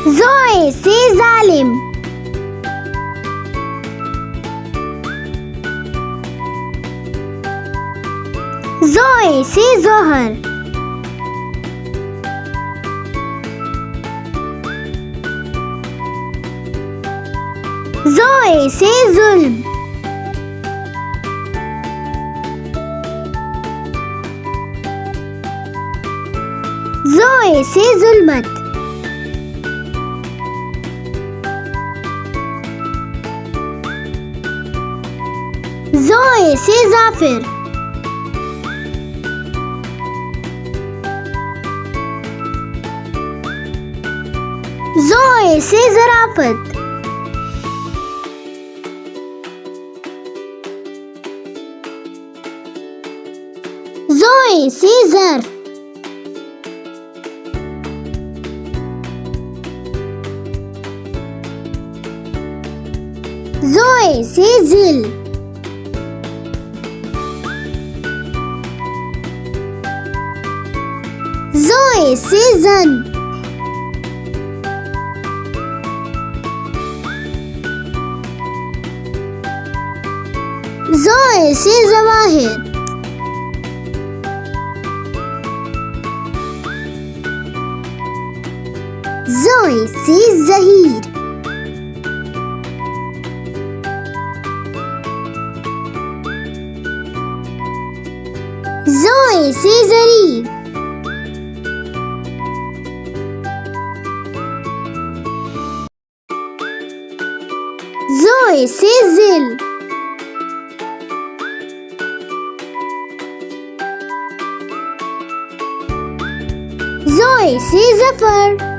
zoey से जालिम, zoey से जोहर, zoey से जुल्म, zoey से जुल्मत, zoey से जाफिर, zoey से ज़राफ़त, zoey से ज़र्फ़, zoey से ज़िल, zoey से ज़न, zoey से ज़वाहिर, zoey से ज़हीर, zoey से ज़रीब, zoey से ज़िल, zoey से ज़फ़र,